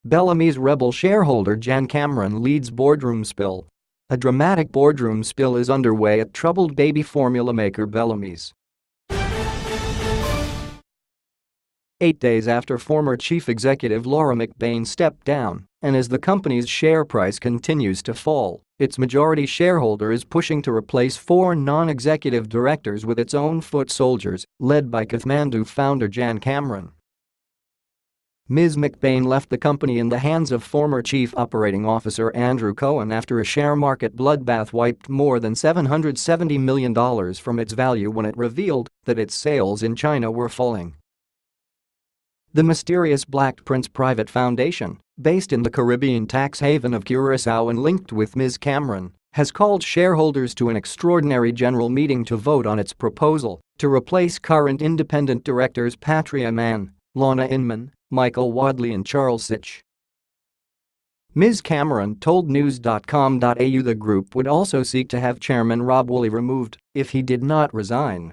Bellamy's rebel shareholder Jan Cameron leads boardroom spill. A dramatic boardroom spill is underway at troubled baby formula maker Bellamy's. 8 days after former chief executive Laura McBain stepped down, and as the company's share price continues to fall, its majority shareholder is pushing to replace 4 non-executive directors with its own foot soldiers, led by Kathmandu founder Jan Cameron. Ms. McBain left the company in the hands of former Chief Operating Officer Andrew Cohen after a share market bloodbath wiped more than $770 million from its value when it revealed that its sales in China were falling. The mysterious Black Prince Private Foundation, based in the Caribbean tax haven of Curaçao and linked with Ms. Cameron, has called shareholders to an extraordinary general meeting to vote on its proposal to replace current independent directors Patria Mann, Lana Inman, Michael Wadley and Charles Sitch. Ms. Cameron told news.com.au the group would also seek to have Chairman Rob Woolley removed if he did not resign.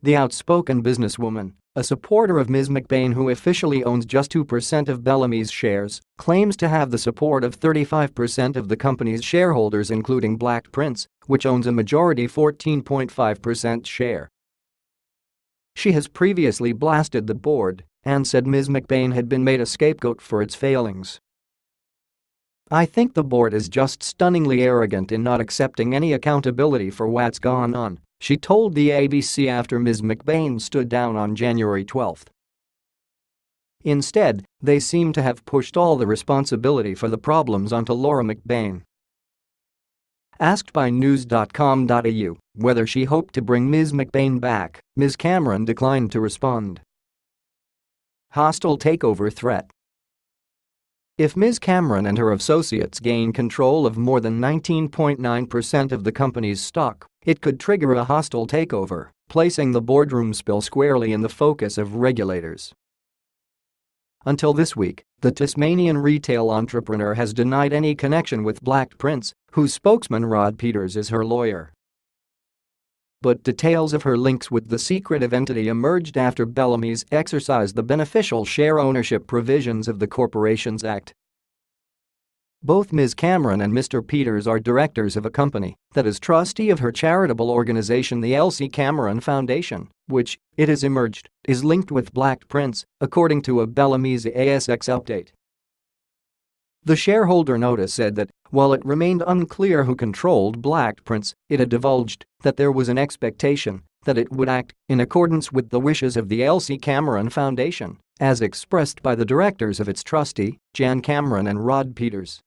The outspoken businesswoman, a supporter of Ms. McBain who officially owns just 2% of Bellamy's shares, claims to have the support of 35% of the company's shareholders including Black Prince, which owns a majority 14.5% share. She has previously blasted the board and said Ms. McBain had been made a scapegoat for its failings. "I think the board is just stunningly arrogant in not accepting any accountability for what's gone on," she told the ABC after Ms. McBain stood down on January 12. Instead, they seem to have pushed all the responsibility for the problems onto Laura McBain. Asked by news.com.au whether she hoped to bring Ms. McBain back, Ms. Cameron declined to respond. Hostile takeover threat. If Ms. Cameron and her associates gain control of more than 19.9% of the company's stock, it could trigger a hostile takeover, placing the boardroom spill squarely in the focus of regulators. Until this week, the Tasmanian retail entrepreneur has denied any connection with Black Prince, whose spokesman Rod Peters is her lawyer. But details of her links with the secretive entity emerged after Bellamy's exercised the beneficial share ownership provisions of the Corporations Act. Both Ms. Cameron and Mr. Peters are directors of a company that is trustee of her charitable organization the L.C. Cameron Foundation, which, it has emerged, is linked with Black Prince, according to a Bellamy's ASX update. The shareholder notice said that, while it remained unclear who controlled Black Prince, it had divulged that there was an expectation that it would act in accordance with the wishes of the L.C. Cameron Foundation, as expressed by the directors of its trustee, Jan Cameron and Rod Peters.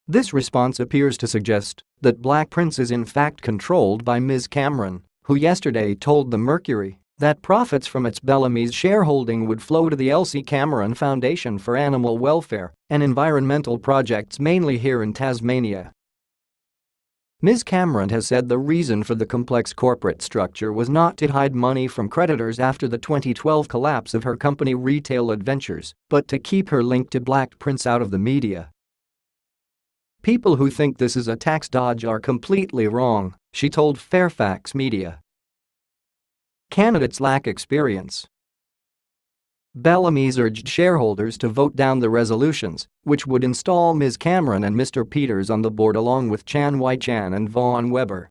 This response appears to suggest that Black Prince is in fact controlled by Ms. Cameron, who yesterday told the Mercury that profits from its Bellamy's shareholding would flow to the L.C. Cameron Foundation for animal welfare and environmental projects mainly here in Tasmania. Ms. Cameron has said the reason for the complex corporate structure was not to hide money from creditors after the 2012 collapse of her company Retail Adventures, but to keep her link to Black Prince out of the media. "People who think this is a tax dodge are completely wrong," she told Fairfax Media. Candidates lack experience. Bellamy's urged shareholders to vote down the resolutions, which would install Ms. Cameron and Mr. Peters on the board along with Chan Wai-Chan and Vaughan Weber.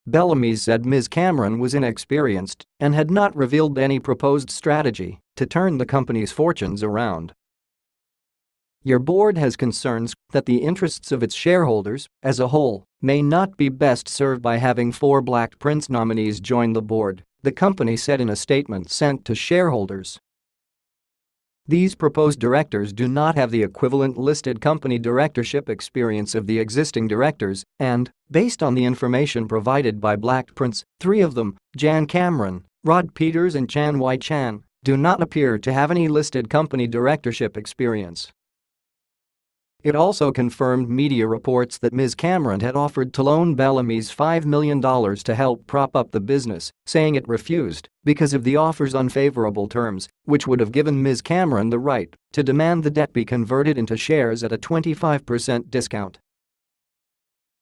Bellamy said Ms. Cameron was inexperienced and had not revealed any proposed strategy to turn the company's fortunes around. "Your board has concerns that the interests of its shareholders, as a whole, may not be best served by having 4 Black Prince nominees join the board," the company said in a statement sent to shareholders. "These proposed directors do not have the equivalent listed company directorship experience of the existing directors and, based on the information provided by Black Prince, 3 of them, Jan Cameron, Rod Peters and Chan Wai-Chan, do not appear to have any listed company directorship experience." It also confirmed media reports that Ms. Cameron had offered to loan Bellamy's $5 million to help prop up the business, saying it refused because of the offer's unfavorable terms, which would have given Ms. Cameron the right to demand the debt be converted into shares at a 25% discount.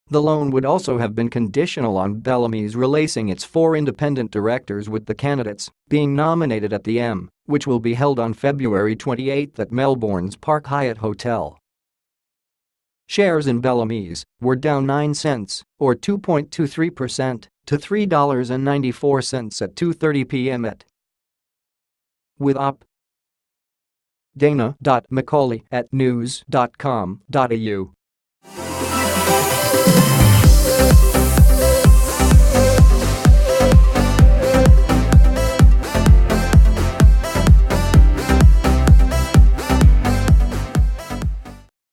The loan would also have been conditional on Bellamy's releasing its 4 independent directors, with the candidates being nominated at the M, which will be held on February 28 at Melbourne's Park Hyatt Hotel. Shares in Bellamy's were down 9 cents, or 2.23%, to $3.94 at 2:30 p.m. With Op. Dana.Macaulay at news.com.au